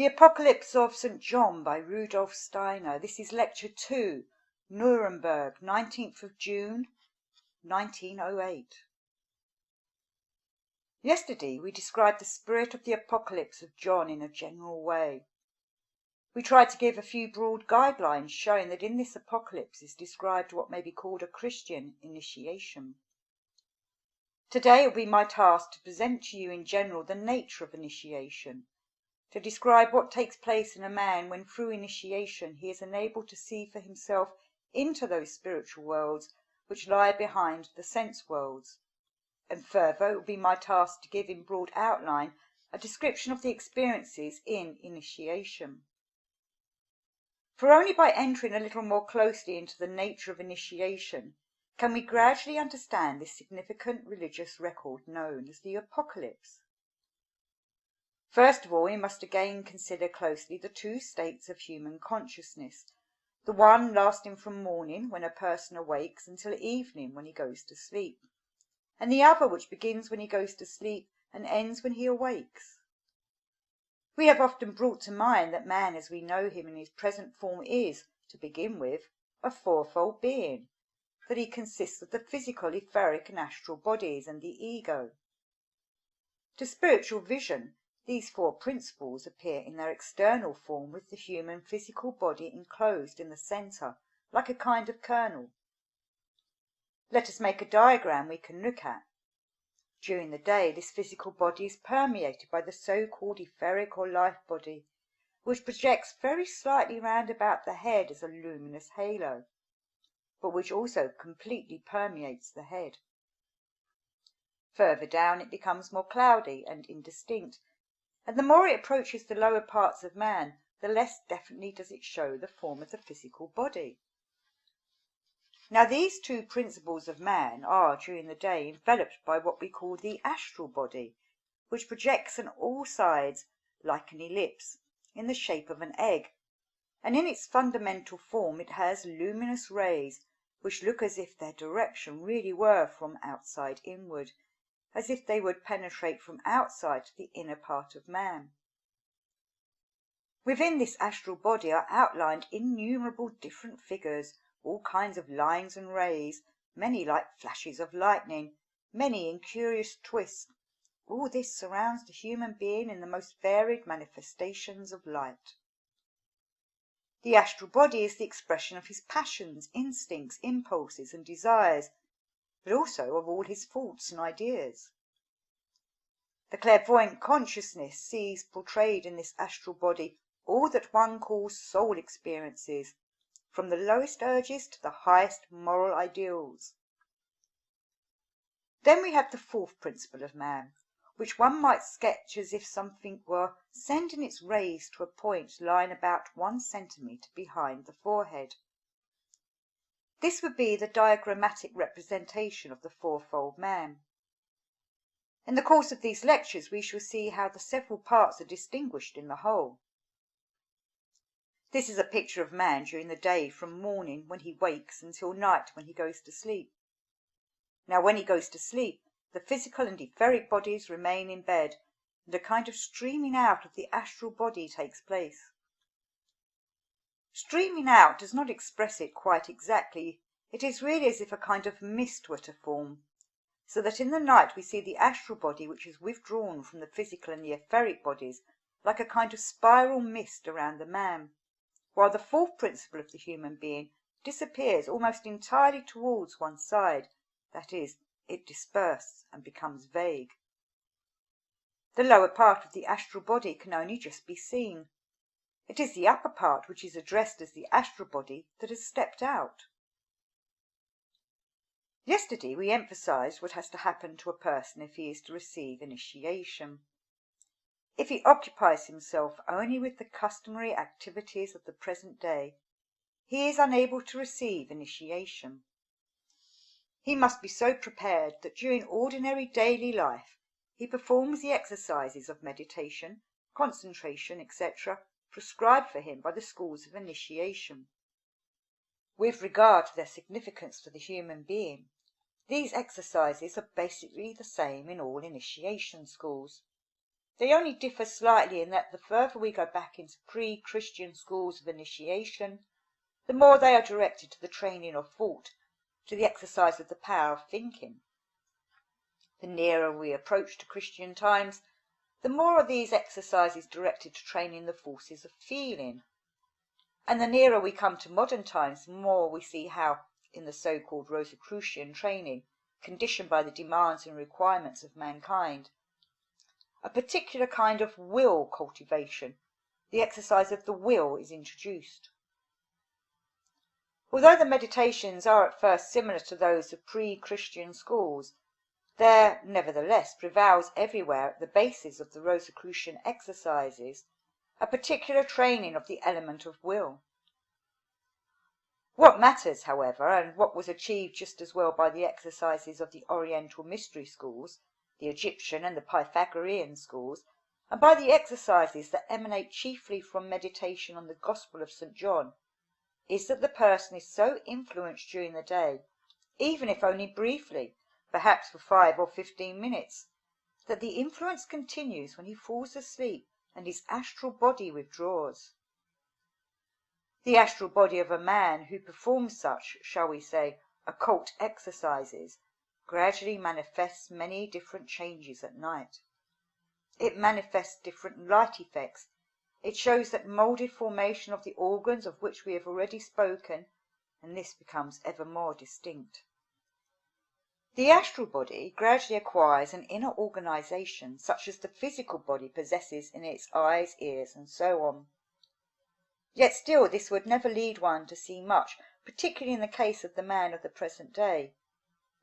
The Apocalypse of St. John by Rudolf Steiner. This is Lecture 2, Nuremberg, 19th of June, 1908. Yesterday we described the spirit of the Apocalypse of John in a general way. We tried to give a few broad guidelines showing that in this apocalypse is described what may be called a Christian initiation. Today it will be my task to present to you in general the nature of initiation, to describe what takes place in a man when through initiation he is enabled to see for himself into those spiritual worlds which lie behind the sense worlds. And further, it will be my task to give in broad outline a description of the experiences in initiation. For only by entering a little more closely into the nature of initiation can we gradually understand this significant religious record known as the Apocalypse. First of all, we must again consider closely the two states of human consciousness, the one lasting from morning when a person awakes until evening when he goes to sleep, and the other which begins when he goes to sleep and ends when he awakes. We have often brought to mind that man as we know him in his present form is, to begin with, a fourfold being, that he consists of the physical, etheric and astral bodies and the ego. To spiritual vision, these four principles appear in their external form with the human physical body enclosed in the centre, like a kind of kernel. Let us make a diagram we can look at. During the day, this physical body is permeated by the so-called etheric or life body, which projects very slightly round about the head as a luminous halo, but which also completely permeates the head. Further down it becomes more cloudy and indistinct, and the more it approaches the lower parts of man, the less definitely does it show the form of the physical body. Now these two principles of man are, during the day, enveloped by what we call the astral body, which projects on all sides like an ellipse, in the shape of an egg, and in its fundamental form it has luminous rays, which look as if their direction really were from outside inward, as if they would penetrate from outside to the inner part of man. Within this astral body are outlined innumerable different figures, all kinds of lines and rays, many like flashes of lightning, many in curious twists. All this surrounds the human being in the most varied manifestations of light. The astral body is the expression of his passions, instincts, impulses and desires, but also of all his thoughts and ideas. The clairvoyant consciousness sees portrayed in this astral body all that one calls soul experiences, from the lowest urges to the highest moral ideals. Then we have the fourth principle of man, which one might sketch as if something were sending its rays to a point lying about 1 centimetre behind the forehead. This would be the diagrammatic representation of the fourfold man. In the course of these lectures we shall see how the several parts are distinguished in the whole. This is a picture of man during the day from morning when he wakes until night when he goes to sleep. Now when he goes to sleep, the physical and etheric bodies remain in bed, and a kind of streaming out of the astral body takes place. Streaming out does not express it quite exactly. It is really as if a kind of mist were to form, so that in the night we see the astral body which is withdrawn from the physical and the etheric bodies like a kind of spiral mist around the man, while the fourth principle of the human being disappears almost entirely towards one side, that is, it disperses and becomes vague. The lower part of the astral body can only just be seen. It is the upper part which is addressed as the astral body that has stepped out. Yesterday we emphasized what has to happen to a person if he is to receive initiation. If he occupies himself only with the customary activities of the present day, he is unable to receive initiation. He must be so prepared that during ordinary daily life he performs the exercises of meditation, concentration, etc., prescribed for him by the schools of initiation. With regard to their significance to the human being, these exercises are basically the same in all initiation schools. They only differ slightly in that the further we go back into pre-Christian schools of initiation, the more they are directed to the training of thought, to the exercise of the power of thinking. The nearer we approach to Christian times, the more are these exercises directed to training the forces of feeling. And the nearer we come to modern times, the more we see how, in the so-called Rosicrucian training, conditioned by the demands and requirements of mankind, a particular kind of will cultivation, the exercise of the will, is introduced. Although the meditations are at first similar to those of pre-Christian schools, there nevertheless prevails everywhere at the basis of the Rosicrucian exercises a particular training of the element of will. What matters, however, and what was achieved just as well by the exercises of the Oriental mystery schools, the Egyptian and the Pythagorean schools, and by the exercises that emanate chiefly from meditation on the Gospel of St. John, is that the person is so influenced during the day, even if only briefly, perhaps for 5 or 15 minutes, that the influence continues when he falls asleep and his astral body withdraws. The astral body of a man who performs such, shall we say, occult exercises, gradually manifests many different changes at night. It manifests different light effects. It shows that moulded formation of the organs of which we have already spoken, and this becomes ever more distinct. The astral body gradually acquires an inner organization such as the physical body possesses in its eyes, ears, and so on. Yet still this would never lead one to see much, particularly in the case of the man of the present day.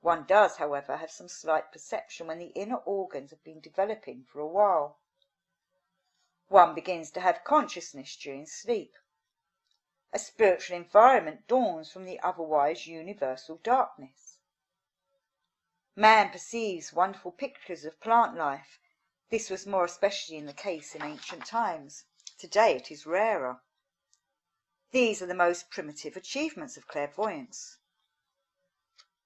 One does, however, have some slight perception when the inner organs have been developing for a while. One begins to have consciousness during sleep. A spiritual environment dawns from the otherwise universal darkness. Man perceives wonderful pictures of plant life. This was more especially in the case in ancient times. Today it is rarer. These are the most primitive achievements of clairvoyance.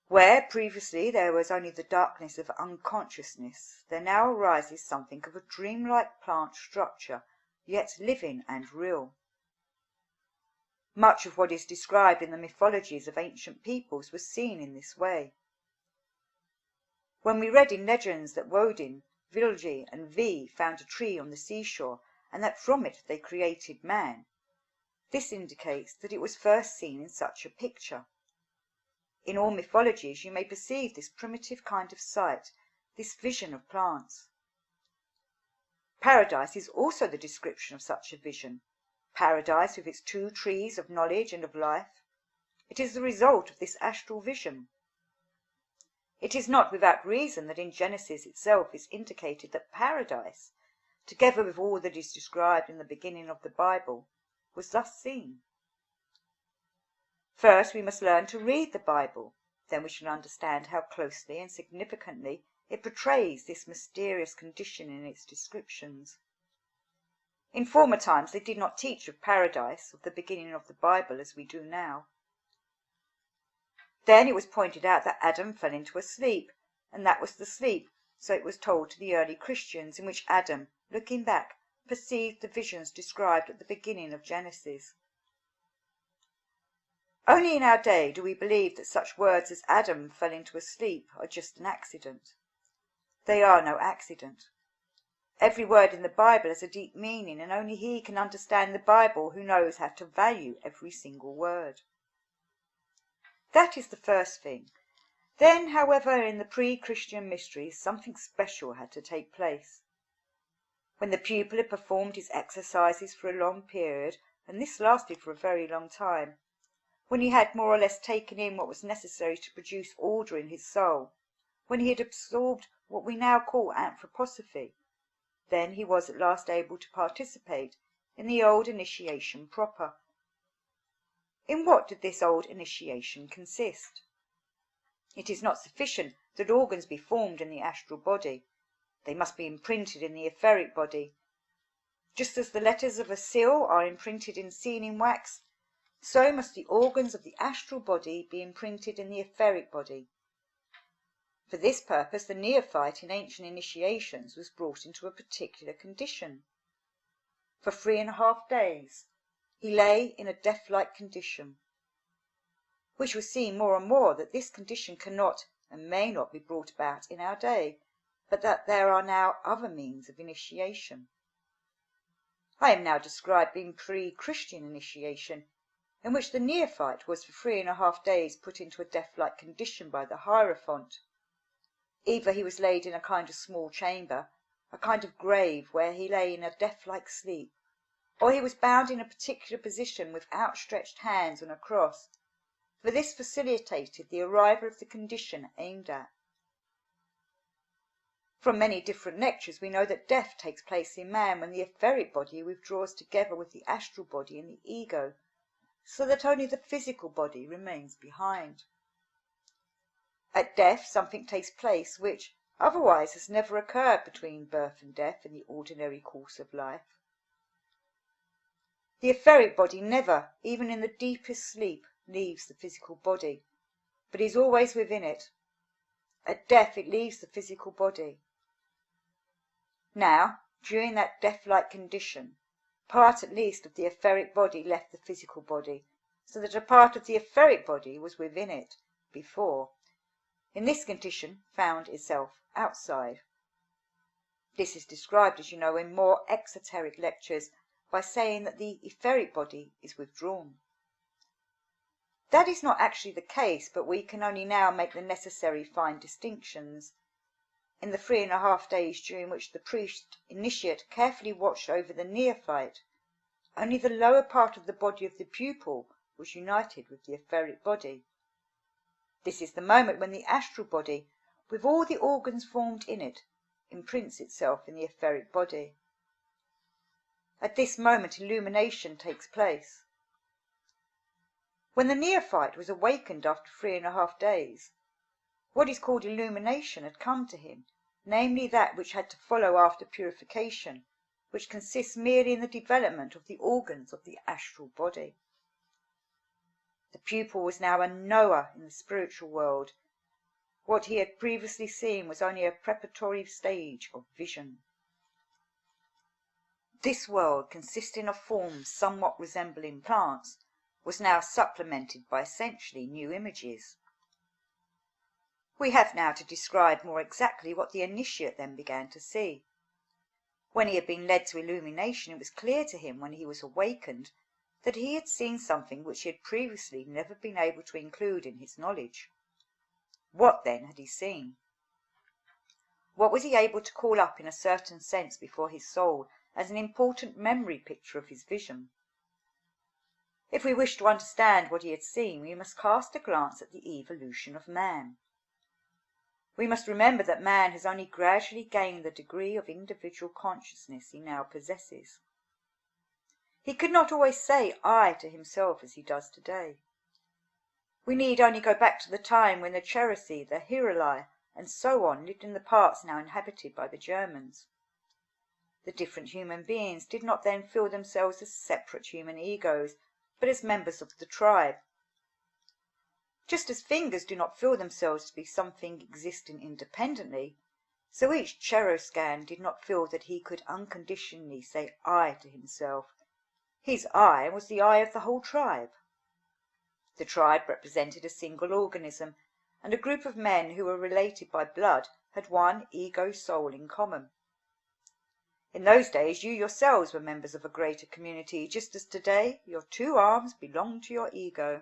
Where previously there was only the darkness of unconsciousness, there now arises something of a dreamlike plant structure, yet living and real. Much of what is described in the mythologies of ancient peoples was seen in this way. When we read in legends that Woden, Vilji, and Ve found a tree on the seashore, and that from it they created man, this indicates that it was first seen in such a picture. In all mythologies you may perceive this primitive kind of sight, this vision of plants. Paradise is also the description of such a vision. Paradise with its 2 trees of knowledge and of life. It is the result of this astral vision. It is not without reason that in Genesis itself is indicated that paradise, together with all that is described in the beginning of the Bible, was thus seen. First we must learn to read the Bible, then we shall understand how closely and significantly it portrays this mysterious condition in its descriptions. In former times they did not teach of paradise, of the beginning of the Bible, as we do now. Then it was pointed out that Adam fell into a sleep, and that was the sleep, so it was told to the early Christians, in which Adam, looking back, perceived the visions described at the beginning of Genesis. Only in our day do we believe that such words as Adam fell into a sleep are just an accident. They are no accident. Every word in the Bible has a deep meaning, and only he can understand the Bible who knows how to value every single word. That is the first thing. Then, however, in the pre-Christian mysteries, something special had to take place. When the pupil had performed his exercises for a long period, and this lasted for a very long time, when he had more or less taken in what was necessary to produce order in his soul, when he had absorbed what we now call anthroposophy, then he was at last able to participate in the old initiation proper. In what did this old initiation consist? It is not sufficient that organs be formed in the astral body. They must be imprinted in the etheric body. Just as the letters of a seal are imprinted in sealing wax, so must the organs of the astral body be imprinted in the etheric body. For this purpose the neophyte in ancient initiations was brought into a particular condition. For 3½ days he lay in a death-like condition. We shall see more and more that this condition cannot and may not be brought about in our day, but that there are now other means of initiation. I am now describing pre-Christian initiation, in which the neophyte was for 3½ days put into a death-like condition by the hierophant. Either he was laid in a kind of small chamber, a kind of grave where he lay in a death-like sleep, or he was bound in a particular position with outstretched hands on a cross, for this facilitated the arrival of the condition aimed at. From many different lectures we know that death takes place in man when the etheric body withdraws together with the astral body and the ego, so that only the physical body remains behind. At death something takes place which otherwise has never occurred between birth and death in the ordinary course of life. The etheric body never, even in the deepest sleep, leaves the physical body, but is always within it. At death it leaves the physical body. Now, during that death-like condition, part at least of the etheric body left the physical body, so that a part of the etheric body was within it before. In this condition found itself outside. This is described, as you know, in more exoteric lectures by saying that the etheric body is withdrawn. That is not actually the case, but we can only now make the necessary fine distinctions. In the 3½ days during which the priest initiate carefully watched over the neophyte, only the lower part of the body of the pupil was united with the etheric body. This is the moment when the astral body, with all the organs formed in it, imprints itself in the etheric body. At this moment illumination takes place. When the neophyte was awakened after 3½ days, what is called illumination had come to him, namely that which had to follow after purification, which consists merely in the development of the organs of the astral body. The pupil was now a knower in the spiritual world. What he had previously seen was only a preparatory stage of vision. This world, consisting of forms somewhat resembling plants, was now supplemented by essentially new images. We have now to describe more exactly what the initiate then began to see. When he had been led to illumination, it was clear to him when he was awakened that he had seen something which he had previously never been able to include in his knowledge. What then had he seen? What was he able to call up in a certain sense before his soul as an important memory picture of his vision? If we wish to understand what he had seen, we must cast a glance at the evolution of man. We must remember that man has only gradually gained the degree of individual consciousness he now possesses. He could not always say "I" to himself as he does today. We need only go back to the time when the Cherusci, the Hiruli, and so on lived in the parts now inhabited by the Germans. The different human beings did not then feel themselves as separate human egos, but as members of the tribe. Just as fingers do not feel themselves to be something existing independently, so each Cheruscan did not feel that he could unconditionally say "I" to himself. His "I" was the "I" of the whole tribe. The tribe represented a single organism, and a group of men who were related by blood had one ego-soul in common. In those days you yourselves were members of a greater community, just as today your two arms belong to your ego.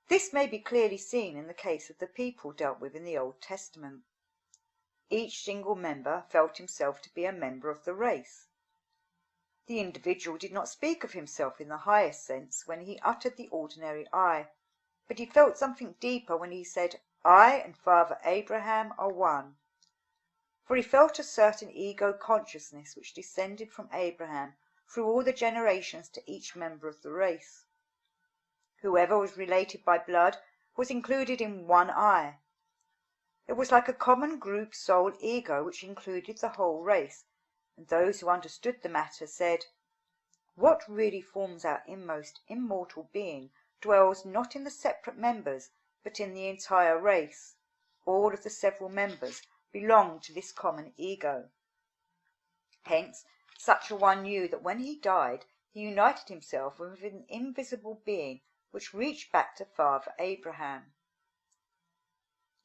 This may be clearly seen in the case of the people dealt with in the Old Testament. Each single member felt himself to be a member of the race. The individual did not speak of himself in the highest sense when he uttered the ordinary "I," but he felt something deeper when he said, "I and Father Abraham are one." For he felt a certain ego consciousness which descended from Abraham through all the generations to each member of the race. Whoever was related by blood was included in one "I." It was like a common group soul ego which included the whole race, and those who understood the matter said, "What really forms our inmost immortal being dwells not in the separate members, but in the entire race. All of the several members belong to this common ego. Hence, such a one knew that when he died, he united himself with an invisible being which reached back to Father Abraham.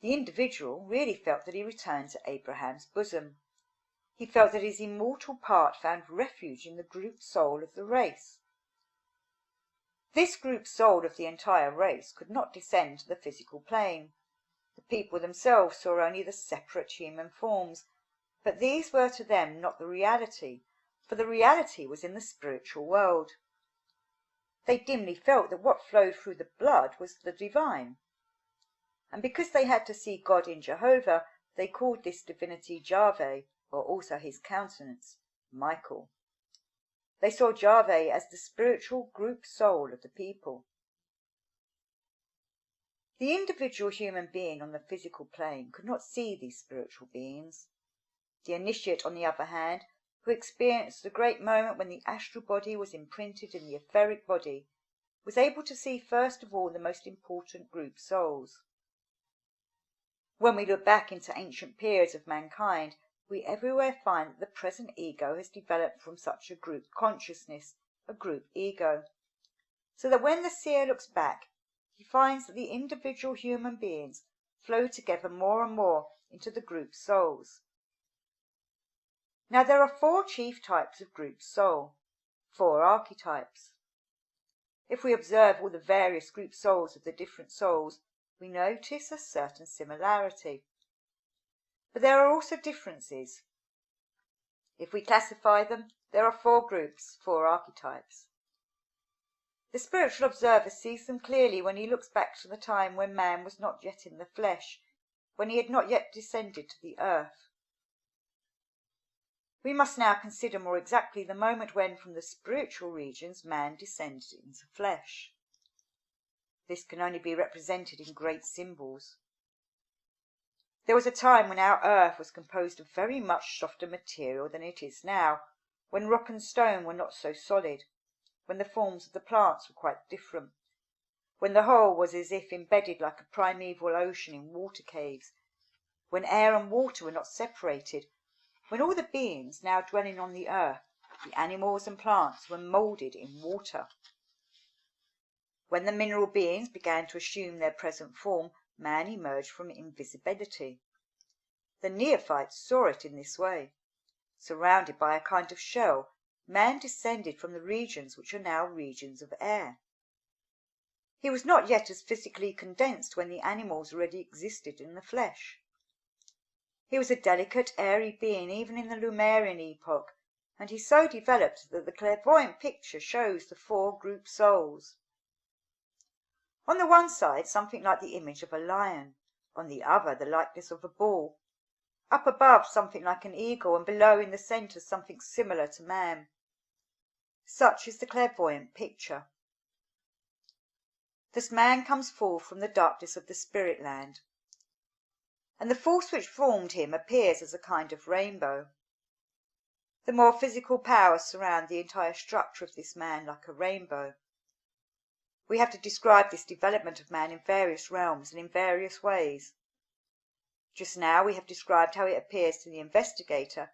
The individual really felt that he returned to Abraham's bosom. He felt that his immortal part found refuge in the group soul of the race. This group soul of the entire race could not descend to the physical plane. The people themselves saw only the separate human forms, but these were to them not the reality, for the reality was in the spiritual world. They dimly felt that what flowed through the blood was the divine. And because they had to see God in Jehovah, they called this divinity Yahweh, or also his countenance, Michael. They saw Yahweh as the spiritual group soul of the people. The individual human being on the physical plane could not see these spiritual beings. The initiate, on the other hand, who experienced the great moment when the astral body was imprinted in the etheric body, was able to see first of all the most important group souls. When we look back into ancient periods of mankind, we everywhere find that the present ego has developed from such a group consciousness, a group ego, so that when the seer looks back, he finds that the individual human beings flow together more and more into the group souls. Now there are 4 chief types of group soul, 4 archetypes. If we observe all the various group souls of the different souls, we notice a certain similarity. But there are also differences. If we classify them, there are 4 groups, 4 archetypes. The spiritual observer sees them clearly when he looks back to the time when man was not yet in the flesh, when he had not yet descended to the earth. We must now consider more exactly the moment when, from the spiritual regions, man descended into flesh. This can only be represented in great symbols. There was a time when our earth was composed of very much softer material than it is now, when rock and stone were not so solid, when the forms of the plants were quite different, when the whole was as if embedded like a primeval ocean in water caves, when air and water were not separated, when all the beings now dwelling on the earth, the animals and plants, were moulded in water. When the mineral beings began to assume their present form, man emerged from invisibility. The neophytes saw it in this way. Surrounded by a kind of shell, man descended from the regions which are now regions of air. He was not yet as physically condensed when the animals already existed in the flesh. He was a delicate, airy being even in the Lemurian epoch, and he so developed that the clairvoyant picture shows the 4 group souls. On the one side, something like the image of a lion, on the other the likeness of a bull, up above something like an eagle, and below in the centre something similar to man. Such is the clairvoyant picture. Thus man comes forth from the darkness of the spirit land, and the force which formed him appears as a kind of rainbow. The more physical powers surround the entire structure of this man like a rainbow. We have to describe this development of man in various realms and in various ways. Just now we have described how it appears to the investigator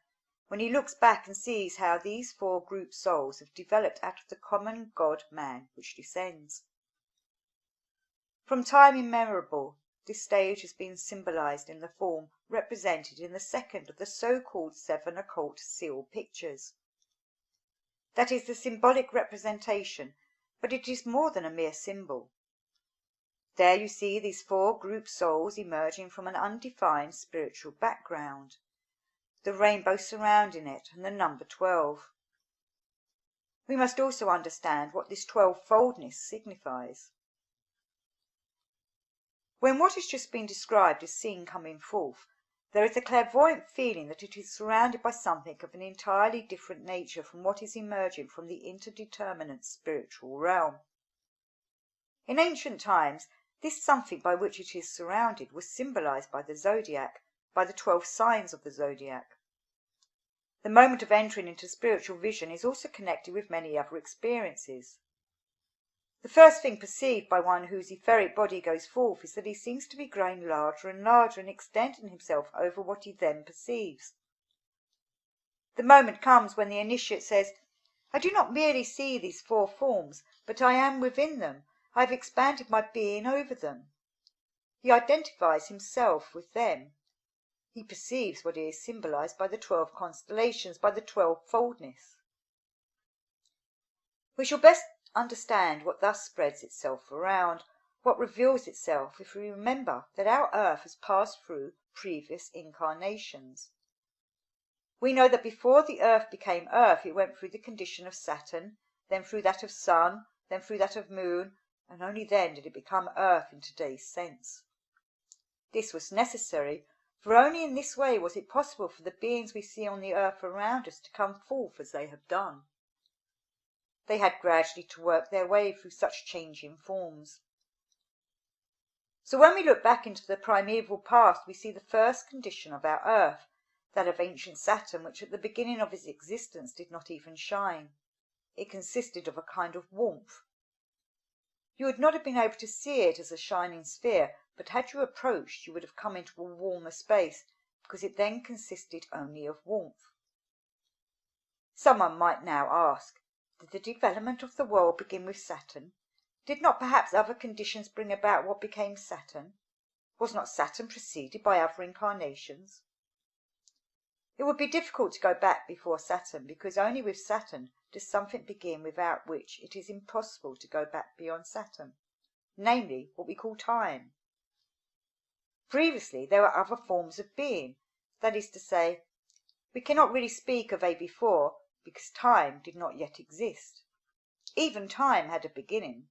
when he looks back and sees how these 4 group souls have developed out of the common God-man which descends. From time immemorial, this stage has been symbolized in the form represented in the second of the so-called 7 occult seal pictures. That is the symbolic representation, but it is more than a mere symbol. There you see these 4 group souls emerging from an undefined spiritual background, the rainbow surrounding it, and the number 12. We must also understand what this 12-foldness signifies. When what has just been described is seen coming forth, there is a clairvoyant feeling that it is surrounded by something of an entirely different nature from what is emerging from the interdeterminate spiritual realm. In ancient times, this something by which it is surrounded was symbolized by the zodiac, by the 12 signs of the zodiac. The moment of entering into spiritual vision is also connected with many other experiences. The first thing perceived by one whose etheric body goes forth is that he seems to be growing larger and larger and extending himself over what he then perceives. The moment comes when the initiate says, I do not merely see these four forms, but I am within them. I have expanded my being over them. He identifies himself with them. He perceives what is symbolized by the 12 constellations, by the 12-foldness. We shall best understand what thus spreads itself around, what reveals itself, if we remember that our earth has passed through previous incarnations. We know that before the earth became earth, it went through the condition of Saturn, then through that of Sun, then through that of Moon, and only then did it become earth in today's sense. This was necessary, for only in this way was it possible for the beings we see on the earth around us to come forth as they have done. They had gradually to work their way through such changing forms. So when we look back into the primeval past, we see the first condition of our earth, that of ancient Saturn, which at the beginning of its existence did not even shine. It consisted of a kind of warmth. You would not have been able to see it as a shining sphere, but had you approached, you would have come into a warmer space, because it then consisted only of warmth. Someone might now ask, did the development of the world begin with Saturn? Did not perhaps other conditions bring about what became Saturn? Was not Saturn preceded by other incarnations? It would be difficult to go back before Saturn, because only with Saturn does something begin without which it is impossible to go back beyond Saturn, namely what we call time. Previously there were other forms of being, that is to say, we cannot really speak of a before, because time did not yet exist. Even time had a beginning.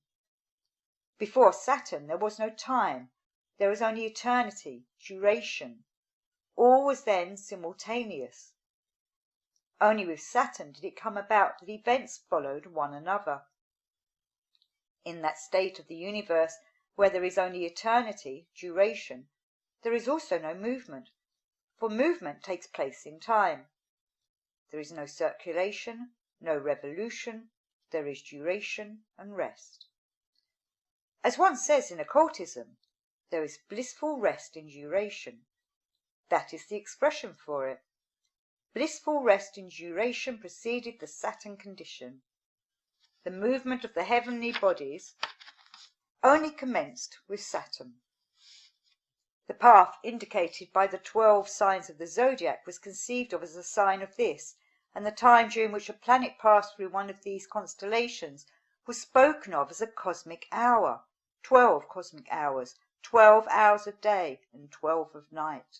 Before Saturn there was no time, there was only eternity, duration. All was then simultaneous. Only with Saturn did it come about that events followed one another. In that state of the universe where there is only eternity, duration, there is also no movement, for movement takes place in time. There is no circulation, no revolution, there is duration and rest. As one says in occultism, there is blissful rest in duration. That is the expression for it. Blissful rest in duration preceded the Saturn condition. The movement of the heavenly bodies only commenced with Saturn. The path indicated by the 12 signs of the zodiac was conceived of as a sign of this, and the time during which a planet passed through one of these constellations was spoken of as a cosmic hour, 12 cosmic hours, 12 hours of day and 12 of night.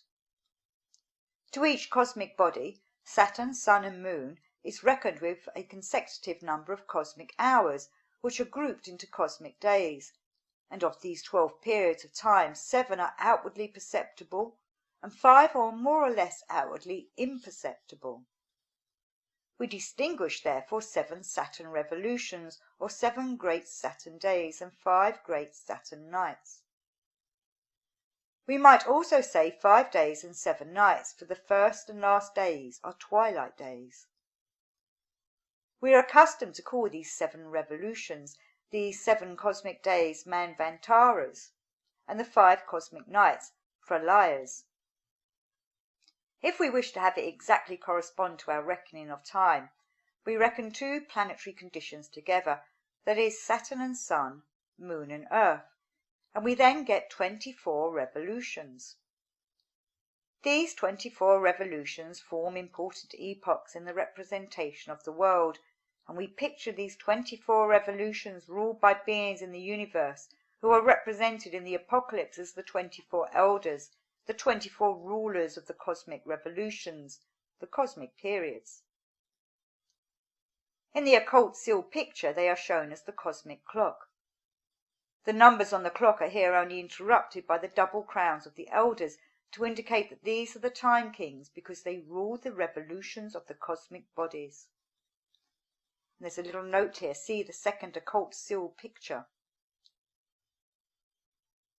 To each cosmic body, Saturn, Sun and Moon, is reckoned with a consecutive number of cosmic hours, which are grouped into cosmic days, and of these 12 periods of time, 7 are outwardly perceptible, and 5 are more or less outwardly imperceptible. We distinguish therefore 7 Saturn revolutions, or 7 great Saturn days, and 5 great Saturn nights. We might also say 5 days and 7 nights, for the first and last days are twilight days. We are accustomed to call these 7 revolutions, these 7 cosmic days, Manvantaras, and the 5 cosmic nights, Pralayas. If we wish to have it exactly correspond to our reckoning of time, we reckon 2 planetary conditions together, that is, Saturn and Sun, Moon and Earth, and we then get 24 revolutions. These 24 revolutions form important epochs in the representation of the world, and we picture these 24 revolutions ruled by beings in the universe who are represented in the apocalypse as the 24 elders, the 24 rulers of the cosmic revolutions, the cosmic periods. In the occult sealed picture they are shown as the cosmic clock. The numbers on the clock are here only interrupted by the double crowns of the elders to indicate that these are the time kings, because they rule the revolutions of the cosmic bodies. And there's a little note here, see the second occult sealed picture.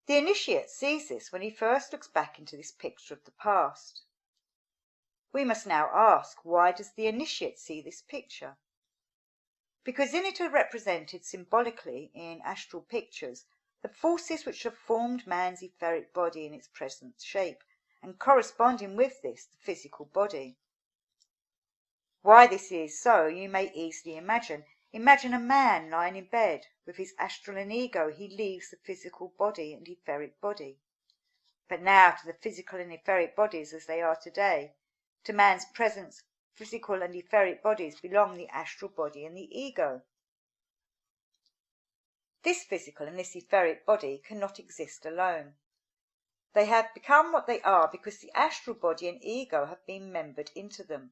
The initiate sees this when he first looks back into this picture of the past. We must now ask, why does the initiate see this picture? because in it are represented symbolically in astral pictures the forces which have formed man's etheric body in its present shape, and corresponding with this, the physical body. Why this is so you may easily imagine. Imagine a man lying in bed. With his astral and ego he leaves the physical body and etheric body. But now to the physical and etheric bodies as they are today. To man's present physical and etheric bodies belong the astral body and the ego. This physical and this etheric body cannot exist alone. They have become what they are because the astral body and ego have been membered into them.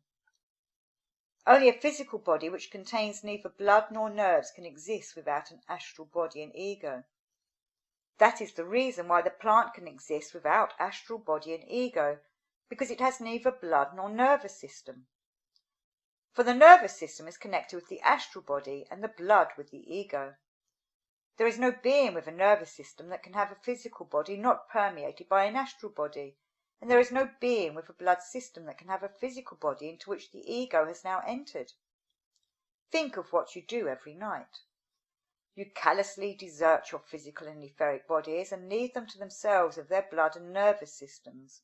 Only a physical body which contains neither blood nor nerves can exist without an astral body and ego. That is the reason why the plant can exist without astral body and ego, because it has neither blood nor nervous system. For the nervous system is connected with the astral body and the blood with the ego. There is no being with a nervous system that can have a physical body not permeated by an astral body, and there is no being with a blood system that can have a physical body into which the ego has now entered. Think of what you do every night. You callously desert your physical and etheric bodies and leave them to themselves with their blood and nervous systems.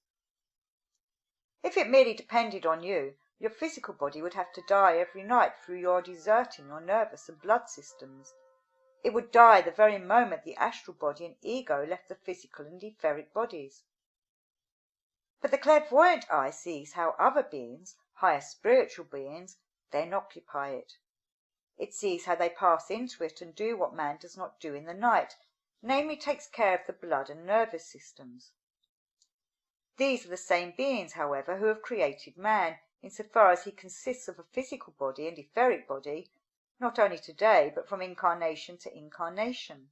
If it merely depended on you, your physical body would have to die every night through your deserting your nervous and blood systems. It would die the very moment the astral body and ego left the physical and etheric bodies. But the clairvoyant eye sees how other beings, higher spiritual beings, then occupy it. It sees how they pass into it and do what man does not do in the night, namely takes care of the blood and nervous systems. These are the same beings, however, who have created man, insofar as he consists of a physical body and etheric body, not only today, but from incarnation to incarnation.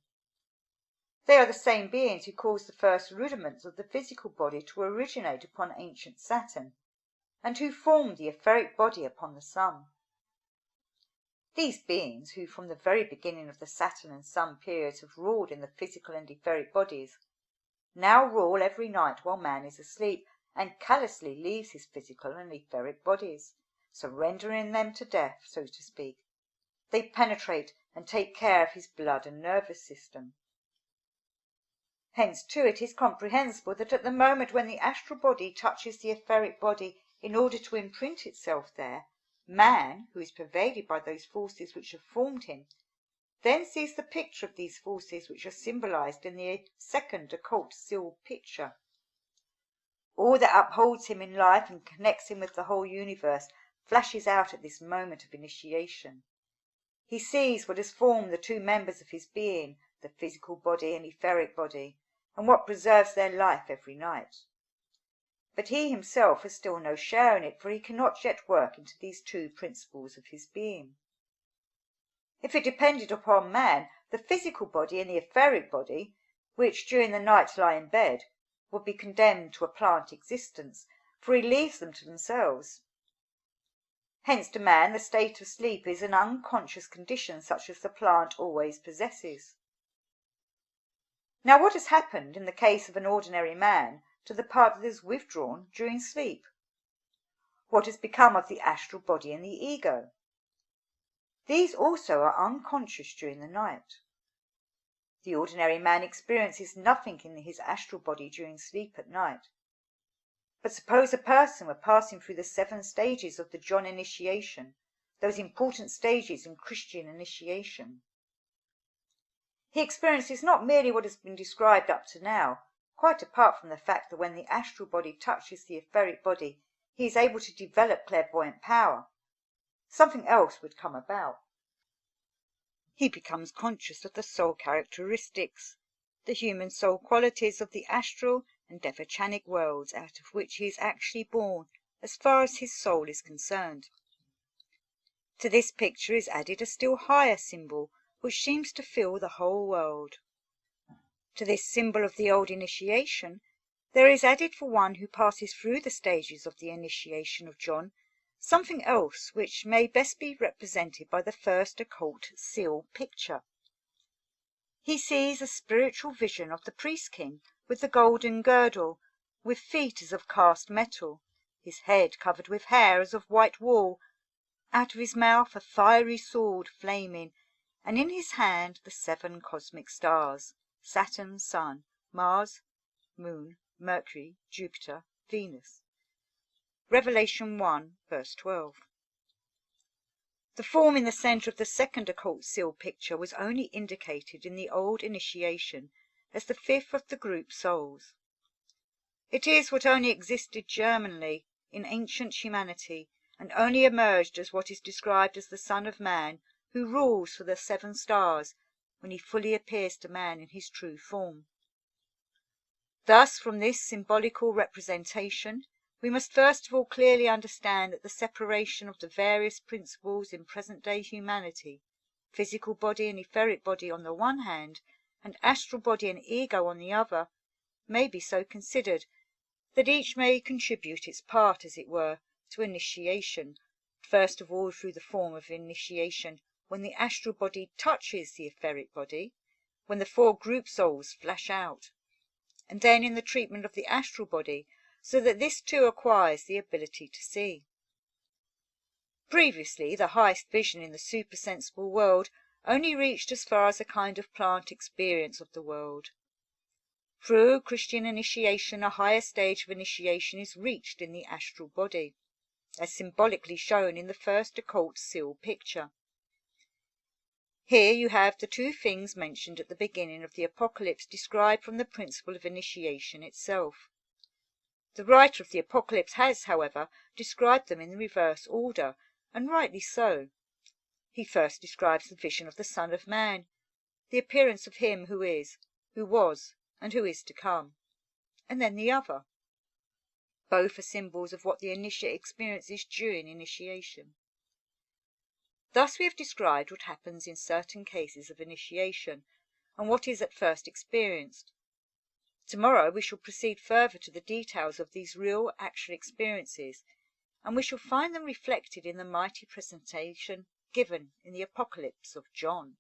They are the same beings who caused the first rudiments of the physical body to originate upon ancient Saturn, and who formed the etheric body upon the sun. These beings, who from the very beginning of the Saturn and Sun periods have ruled in the physical and etheric bodies, now rule every night while man is asleep, and callously leaves his physical and etheric bodies, surrendering them to death, so to speak. They penetrate and take care of his blood and nervous system. Hence, too, it is comprehensible that at the moment when the astral body touches the etheric body in order to imprint itself there, man, who is pervaded by those forces which have formed him, then sees the picture of these forces which are symbolized in the second occult sealed picture. All that upholds him in life and connects him with the whole universe flashes out at this moment of initiation. He sees what has formed the two members of his being, the physical body and etheric body, and what preserves their life every night. But he himself has still no share in it, for he cannot yet work into these two principles of his being. If it depended upon man, the physical body and the etheric body, which during the night lie in bed, would be condemned to a plant existence, for he leaves them to themselves. Hence to man the state of sleep is an unconscious condition such as the plant always possesses. Now what has happened in the case of an ordinary man to the part that is withdrawn during sleep? What has become of the astral body and the ego? These also are unconscious during the night. The ordinary man experiences nothing in his astral body during sleep at night. But suppose a person were passing through the 7 stages of the John initiation, those important stages in Christian initiation. He experiences not merely what has been described up to now, quite apart from the fact that when the astral body touches the etheric body, he is able to develop clairvoyant power. Something else would come about. He becomes conscious of the soul characteristics, the human soul qualities of the astral and devachanic worlds out of which he is actually born, as far as his soul is concerned. To this picture is added a still higher symbol, which seems to fill the whole world. To this symbol of the old initiation, there is added for one who passes through the stages of the initiation of John, something else which may best be represented by the first occult seal picture. He sees a spiritual vision of the priest-king with the golden girdle, with feet as of cast metal, his head covered with hair as of white wool, Out of his mouth a fiery sword flaming, and in his hand the 7 cosmic stars: Saturn, Sun, Mars, Moon, Mercury, Jupiter, Venus. Revelation 1, verse 12. The form in the centre of the second occult seal picture was only indicated in the old initiation as the 5th of the group souls. It is what only existed germinally in ancient humanity, and only emerged as what is described as the Son of Man, who rules for the 7 stars when he fully appears to man in his true form. Thus, from this symbolical representation, we must first of all clearly understand that the separation of the various principles in present-day humanity, physical body and etheric body on the one hand, and astral body and ego on the other, may be so considered, that each may contribute its part, as it were, to initiation, first of all through the form of initiation when the astral body touches the etheric body, when the 4 group souls flash out, and then in the treatment of the astral body, so that this too acquires the ability to see. Previously, the highest vision in the supersensible world only reached as far as a kind of plant experience of the world. Through Christian initiation, a higher stage of initiation is reached in the astral body, as symbolically shown in the first occult seal picture. Here you have the 2 things mentioned at the beginning of the Apocalypse described from the principle of initiation itself. The writer of the Apocalypse has, however, described them in the reverse order, and rightly so. He first describes the vision of the Son of Man, the appearance of him who is, who was, and who is to come, and then the other. Both are symbols of what the initiate experiences during initiation. Thus we have described what happens in certain cases of initiation, and what is at first experienced. Tomorrow we shall proceed further to the details of these real, actual experiences, and we shall find them reflected in the mighty presentation given in the Apocalypse of John.